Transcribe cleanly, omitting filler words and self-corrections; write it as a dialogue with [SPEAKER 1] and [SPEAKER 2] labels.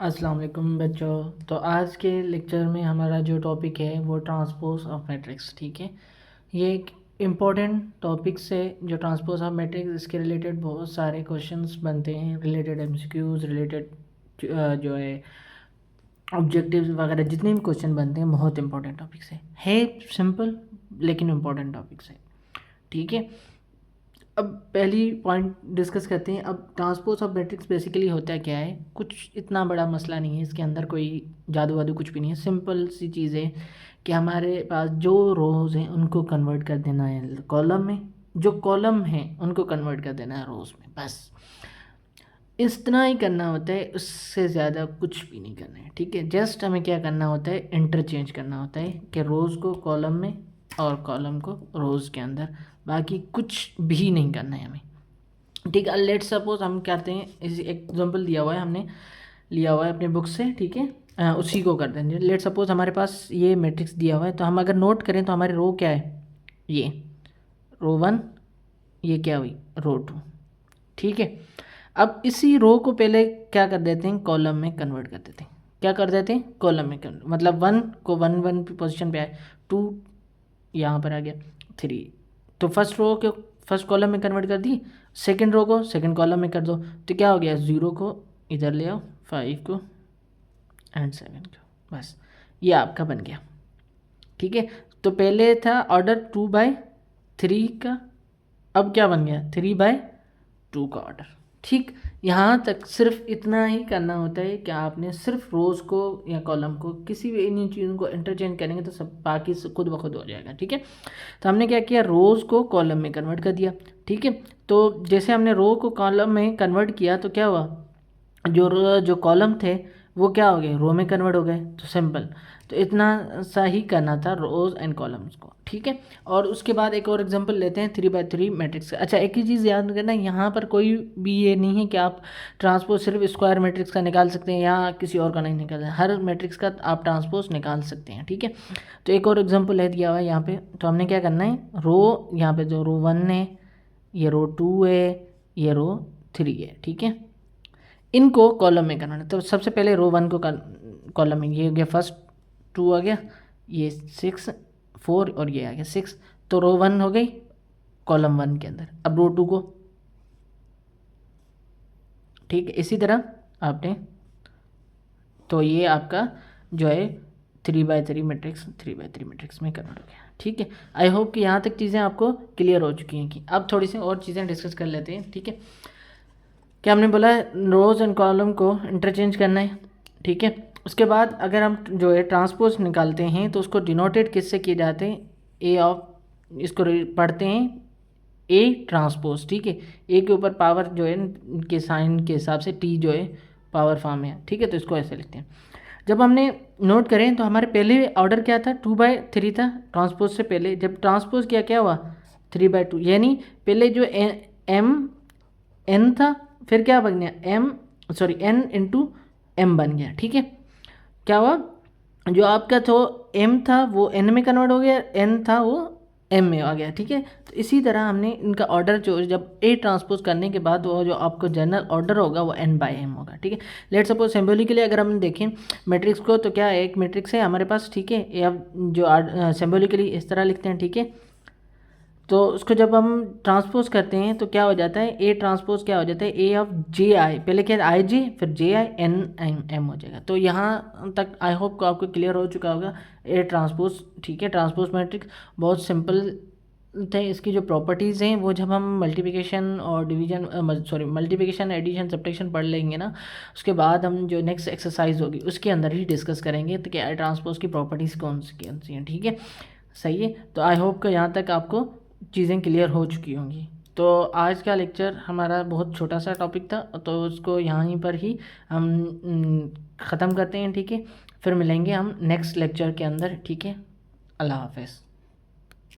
[SPEAKER 1] अस्सलाम वालेकुम बच्चों। तो आज के लेक्चर में हमारा जो टॉपिक है वो ट्रांसपोज ऑफ मैट्रिक्स, ठीक है। ये एक इम्पॉर्टेंट टॉपिक से जो ट्रांसपोज ऑफ मैट्रिक्स, इसके रिलेटेड बहुत सारे क्वेश्चंस बनते हैं, रिलेटेड एमसीक्यूज, रिलेटेड जो है ऑब्जेक्टिव्स वगैरह, जितने भी क्वेश्चन बनते हैं बहुत इंपॉर्टेंट टॉपिक है सिंपल लेकिन इम्पॉर्टेंट टॉपिक है, ठीक है। अब पहली पॉइंट डिस्कस करते हैं। अब ट्रांसपोज ऑफ मैट्रिक्स बेसिकली होता क्या है, कुछ इतना बड़ा मसला नहीं है, इसके अंदर कोई जादू वादू कुछ भी नहीं है। सिंपल सी चीज़ है कि हमारे पास जो रोज़ हैं उनको कन्वर्ट कर देना है कॉलम में, जो कॉलम हैं उनको कन्वर्ट कर देना है रोज़ में, बस इतना ही करना होता है, उससे ज़्यादा कुछ भी नहीं करना है, ठीक है। जस्ट हमें क्या करना होता है, इंटरचेंज करना होता है कि रोज़ को कॉलम में और कॉलम को रोज़ के अंदर, बाकी कुछ भी नहीं करना है हमें, ठीक है। लेट्स सपोज हम करते हैं, इस एग्जांपल दिया हुआ है, हमने लिया हुआ है अपने बुक से, ठीक है। उसी को कर देंगे। लेट्स सपोज हमारे पास ये मैट्रिक्स दिया हुआ है, तो हम अगर नोट करें तो हमारी रो क्या है, ये रो 1, ये क्या हुई रो 2, ठीक है। अब इसी रो को पहले क्या कर देते हैं, कॉलम में कन्वर्ट कर देते हैं। क्या कर देते हैं, कॉलम में कन्वर्ट, मतलब 1 को 1 पोजीशन पे आए, 2 यहाँ पर आ गया, 3, तो फर्स्ट रो को फर्स्ट कॉलम में कन्वर्ट कर दी, सेकंड रो को सेकंड कॉलम में कर दो, तो क्या हो गया, 0 को इधर ले आओ, 5 को एंड 7 को, बस ये आपका बन गया, ठीक है। तो पहले था ऑर्डर 2/3 का, अब क्या बन गया 3/2 का ऑर्डर, ठीक। यहाँ तक सिर्फ इतना ही करना होता है कि आपने सिर्फ रोज़ को या कॉलम को, किसी भी इन चीज़ों को इंटरचेंज करेंगे तो सब बाकी खुद ब खुद हो जाएगा, ठीक है। तो हमने क्या किया, रोज़ को कॉलम में कन्वर्ट कर दिया, ठीक है। तो जैसे हमने रो को कॉलम में कन्वर्ट किया तो क्या हुआ, जो कॉलम थे वो क्या हो गए, रो में कन्वर्ट हो गए, तो सिंपल। तो इतना सा ही करना था रोज़ एंड कॉलम्स को, ठीक है। और उसके बाद एक और एग्जांपल लेते हैं 3/3 मैट्रिक्स का। अच्छा, एक ही चीज़ याद करना, यहाँ पर कोई भी ये नहीं है कि आप ट्रांसपोज सिर्फ स्क्वायर मैट्रिक्स का निकाल सकते हैं या किसी और का नहीं निकाल सकते, हर मैट्रिक्स का आप ट्रांसपोज निकाल सकते हैं, ठीक है। तो एक और एग्जाम्पल है दिया हुआ है यहाँ पे, तो हमने क्या करना है, रो यहाँ पे जो रो 1 है, ये रो 2 है, ये रो 3 है, ठीक है। इनको कॉलम में करना है, तो सबसे पहले रो 1 को कॉलम में, ये हो गया फर्स्ट 2 आ गया, ये 6 4 और ये आ गया 6, तो रो 1 हो गई कॉलम 1 के अंदर। अब रो 2 को, ठीक है, इसी तरह आपने, तो ये आपका जो है 3/3 मैट्रिक्स में कन्वर्ट हो गया, ठीक है। आई होप कि यहाँ तक चीज़ें आपको क्लियर हो चुकी हैं। कि अब थोड़ी सी और चीज़ें डिस्कस कर लेते हैं, ठीक है। क्या हमने बोला है, रोज़ एंड कॉलम को इंटरचेंज करना है, ठीक है। उसके बाद अगर हम जो है ट्रांसपोज निकालते हैं तो उसको डिनोटेड किससे किए जाते हैं, ए ऑफ, इसको पढ़ते हैं ए ट्रांसपोज, ठीक है। ए के ऊपर पावर जो है के साइन के हिसाब से टी जो है पावर फॉर्म है, ठीक है। तो इसको ऐसे लिखते हैं। जब हमने नोट करें तो हमारे पहले ऑर्डर क्या था, 2/3 था ट्रांसपोज से पहले। जब ट्रांसपोज किया क्या हुआ, 3/2, यानी पहले जो एम एन था, फिर क्या बन गया एन इंटू एम बन गया, ठीक है। क्या हुआ, जो आपका तो एम था वो एन में कन्वर्ट हो गया, एन था वो एम में आ गया, ठीक है। तो इसी तरह हमने इनका ऑर्डर जो जब ए ट्रांसपोज करने के बाद वो जो आपको जनरल ऑर्डर होगा वो n/m होगा, ठीक है। लेट सपोज सिम्बोलिकली अगर हम देखें मैट्रिक्स को, तो क्या है, एक मैट्रिक्स है हमारे पास, ठीक है। ये अब जो सिम्बोलिकली इस तरह लिखते हैं, ठीक है। तो उसको जब हम ट्रांसपोज करते हैं तो क्या हो जाता है, ए ट्रांसपोज क्या हो जाता है, ए ऑफ जे आई, पहले क्या आई जे, फिर जे आई एन एम हो जाएगा। तो यहाँ तक आई होप को आपको क्लियर हो चुका होगा ए ट्रांसपोज, ठीक है। ट्रांसपोज मैट्रिक्स बहुत सिंपल थे। इसकी जो प्रॉपर्टीज़ हैं वो जब हम मल्टीप्लिकेशन और मल्टीप्लिकेशन एडिशन सब्ट्रैक्शन पढ़ लेंगे ना, उसके बाद हम जो नेक्स्ट एक्सरसाइज होगी उसके अंदर ही डिस्कस करेंगे तो क्या ट्रांसपोज की प्रॉपर्टीज़ कौन सी हैं, ठीक है। सही है। तो आई होप कि यहाँ तक आपको चीज़ें क्लियर हो चुकी होंगी। तो आज का लेक्चर हमारा बहुत छोटा सा टॉपिक था, तो उसको यहीं पर ही हम ख़त्म करते हैं, ठीक है। फिर मिलेंगे हम नेक्स्ट लेक्चर के अंदर, ठीक है। अल्लाह हाफ़िज़।